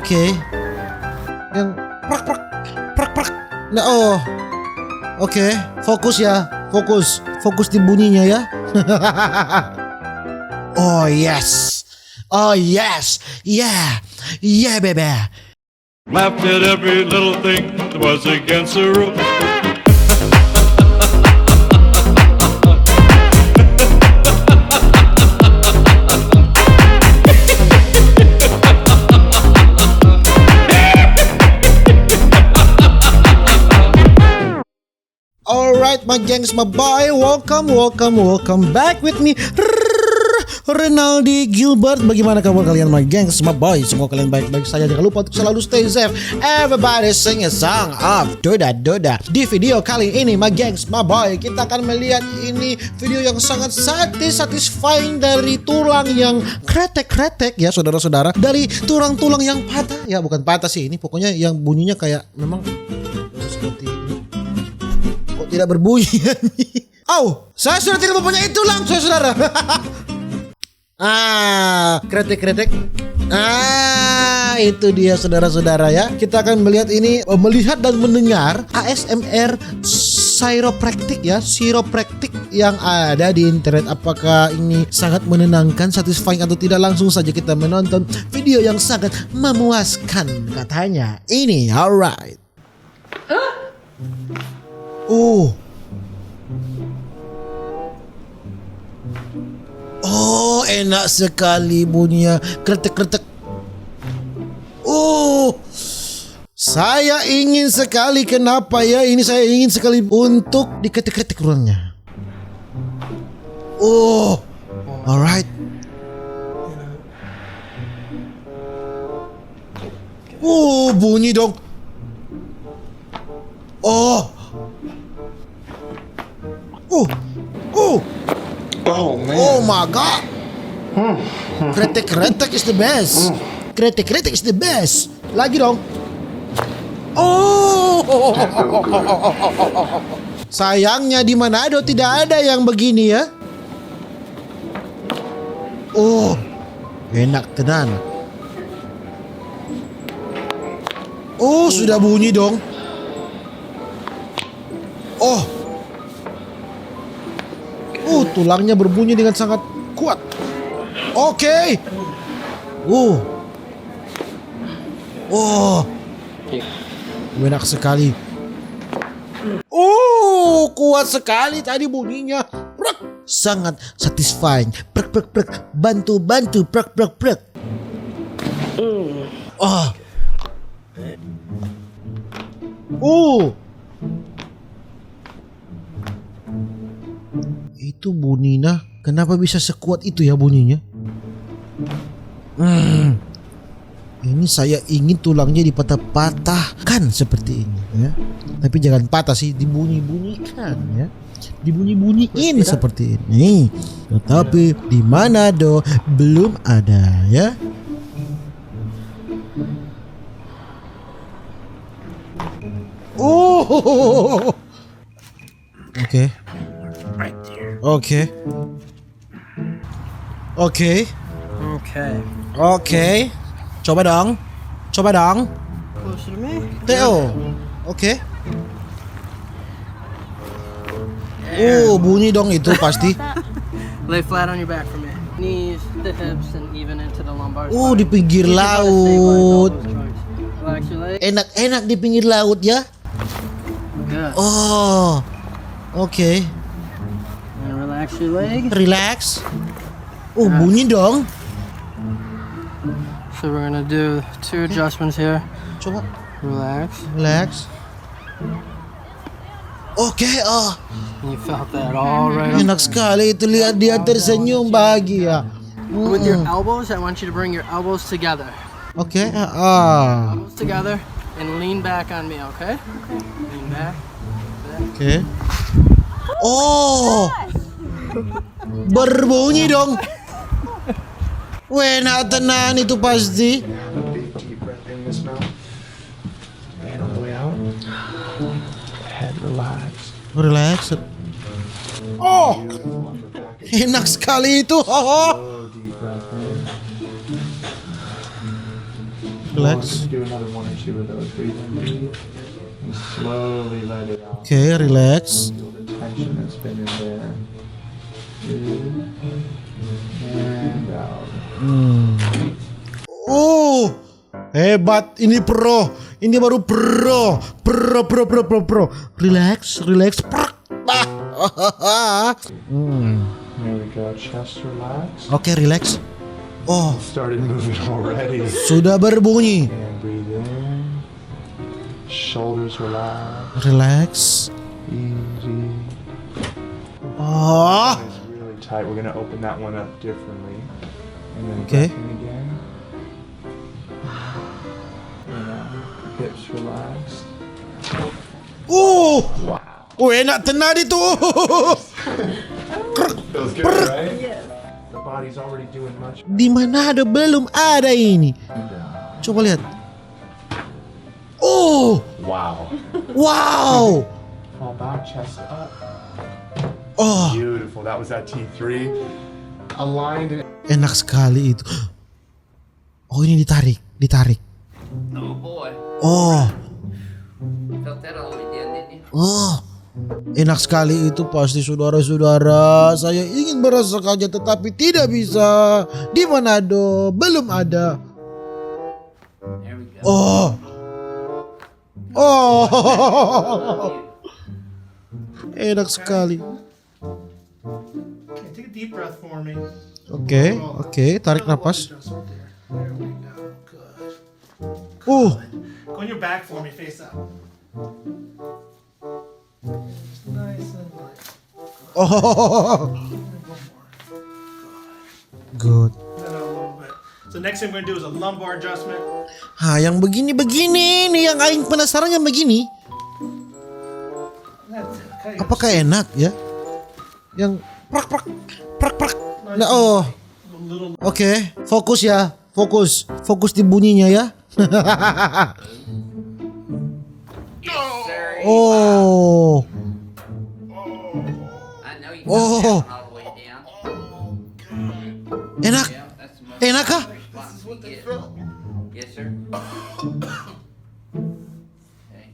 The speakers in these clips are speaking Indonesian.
Oke. Yang prak prak prak prak. Nah, oh. Oke, fokus ya. Fokus di bunyinya ya. Oh yes. Oh yes. Yeah. Yeah, baby. Laughed at every little thing that was against the rules. Alright, my gengs, my boy, welcome back with me, Renaldi Gilbert. Bagaimana kabar kalian, my gengs, my boy? Semua kalian baik-baik saja. Jangan lupa untuk selalu stay safe. Everybody sing a song of Doda. Di video kali ini, my gengs, my boy, kita akan melihat ini video yang sangat satisfying dari tulang yang kretek ya, saudara-saudara. Dari tulang-tulang yang patah, ya bukan patah sih, ini pokoknya yang bunyinya kayak memang seperti ini. Tidak berbunyi. Saya sudah tidak mempunyai tulang, saudara. Kretek. Itu dia, saudara-saudara ya. Kita akan melihat ini, melihat dan mendengar ASMR chiropractic ya, chiropractic yang ada di internet. Apakah ini sangat menenangkan, satisfying atau tidak? Langsung saja kita menonton video yang sangat memuaskan katanya. Ini, alright. Oh, enak sekali bunyinya, kretek. Saya ingin sekali, kenapa ya? Ini saya ingin sekali untuk diketek-ketek ruangnya. Alright. Bunyi dong. Oh man. Oh my god. Kretek is the best. Kretek is the best. Lagi dong. Sayangnya di Manado tidak ada yang begini ya. Enak tenan. Sudah bunyi dong. Tulangnya berbunyi dengan sangat kuat. Oke. Enak sekali. Kuat sekali tadi bunyinya. Sangat satisfying. Bantu. Itu bunyinya, kenapa bisa sekuat itu ya bunyinya? Ini saya ingin tulangnya dipatah-patahkan seperti ini ya. Tapi jangan patah sih, dibunyi-bunyikan ya. Dibunyi-bunyiin seperti ini. Tetapi di Manado belum ada ya. Oke. Coba dong. Closer to me. Theo. Oke. Bunyi dong itu pasti. Lay flat on your back for me. Knees, the hips, and even into the lumbar. Di pinggir laut. Relax your legs. Enak di pinggir laut ya. Good. Oke. And relax your leg. Relax. Bunyi dong. So we're gonna do 2 adjustments here. Coba. Relax. Oke. You felt that all right. Enak sekali itu, lihat dia tersenyum bahagia. With your elbows, I want you to bring your elbows together. Oke. Elbows together and lean back on me, okay? Lean back. Oke. Berbunyi dong. Enak tenan itu pasti. Big deep breath in this mouth. And on the way out, head relax. Enak sekali itu. Slow deep breath in. Relax. Do another one or two of those. Breathe in deep and slowly let it out. Oke, relax. Feel the tension that's been in there. In and out. Oh, hebat ini pro. Ini baru pro. Pro. Relax. Prak. There we go. Chest relax. Oke, relax. Oh, Started moving already. sudah berbunyi. And breathe in. Shoulders relax. Relax. Easy. Oh, It's really tight. We're gonna open that one up differently. And then Okay. breath in again. And out. Hips relaxed. Oh, enak tenar itu. Feels good, right? Yes. The body's already doing much Di mana ada belum ada ini. Coba lihat. Oh, Wow. wow. Fall back, chest up. Oh, Beautiful. That was that T3. Aligned. enak sekali itu. Oh, ini ditarik. Oh boy. Oh, Felt that all the way down, didn't you? oh. Enak sekali itu pasti saudara-saudara. Saya ingin merasakannya tetapi tidak bisa. Di Manado belum ada. There we go. Oh. Enak sekali. Okay, take a deep breath for me. Oke, tarik nafas. Just right there. There we go. Good. Go on your back for me, face up. Nice and light. Oh. Good. Let out a little bit. So next thing we're gonna do is a lumbar adjustment. Yang begini nih yang aing penasaran yang begini. That's it. Okay. Apakah enak ya? Yang prak. Nah, oh. A little. Oke, fokus ya. Fokus di bunyinya ya. Yes, sir. Oh. I know you Oh. felt that all the way down. Enak. Yeah, that's the most Enak kah? spot we get. Yes, sir. Okay.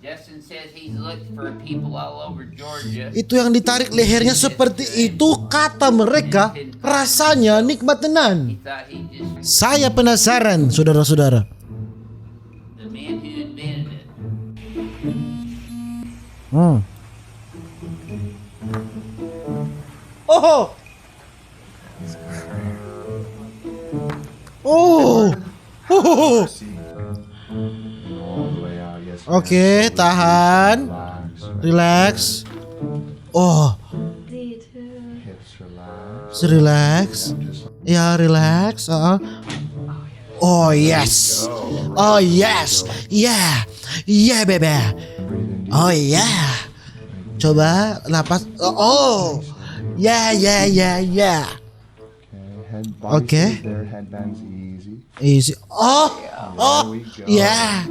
Justin says he's looked for people all over Georgia. Itu yang ditarik lehernya seperti itu kata mereka rasanya nikmat tenan. He thought he just Saya penasaran, saudara-saudara. the man who invented it. Oh. Oh. All the way out. Yes. Oke, tahan. Relax. Relax. Oh, Hips relax. relax. Just Ya, relax. Oh, yes. Oh, yes. Yeah. Yeah, baby. breathe in deep. Oh, yeah. Coba napas. Oh. Yeah. Okay. Head. Body Okay. stays there. Head bends easy. Easy. Oh. There we go. Yeah.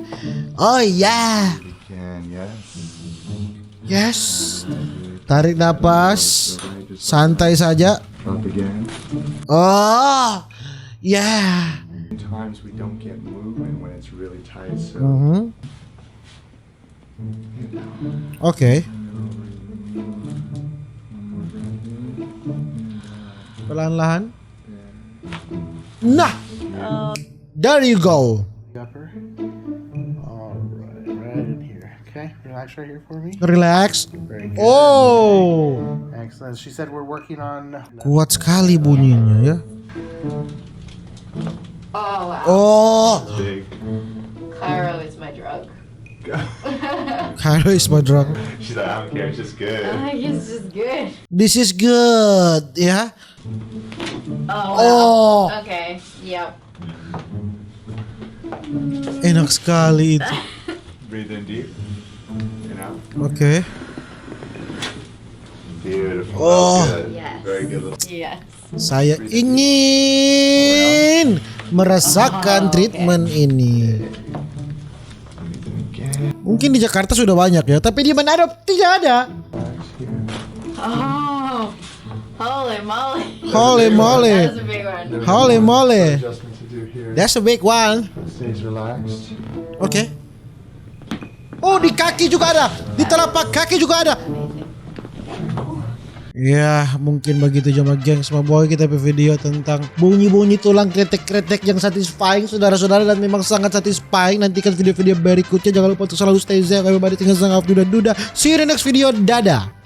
Oh, yeah. Again. Yes. Yes. Tarik napas. Santai saja. Up again. Oh. Yeah. Sometimes we don't get movement when it's really tight. So. Oke. Pelan-pelan. Nah. There you go. Upper. All right, right in here. Okay, relax right here for me. Relax. Very good. Oh. Excellent. She said we're working on. Kuat sekali bunyinya ya. Oh wow. Oh. Big. Cairo is my drug. Cairo is my drug. She's like, I don't care. It's just good. I guess it's good. This is good ya. Oh wow. Oh. Okay. Yep. Enak sekali itu. Breathe in deep. And out. Oke. Beautiful. Oh. Good. Yes. Very good. Yes. Saya ingin merasakan treatment ini. Again. Mungkin di Jakarta sudah banyak ya, tapi di Manado tidak ada. Oh. Holy moly. Holy moly. That was a big one. Holy moly. Adjustment to do. through here. That's a big one. Stays relaxed. Oke. Oh, di kaki juga ada. Di telapak kaki juga ada. Ya, mungkin begitu sama gengs my boy, kita video tentang bunyi-bunyi tulang kretek-kretek yang satisfying saudara-saudara, dan memang sangat satisfying. Nantikan video-video berikutnya. Jangan lupa untuk selalu stay safe everybody. Tinggal sang duda. See you in the next video. Dadah.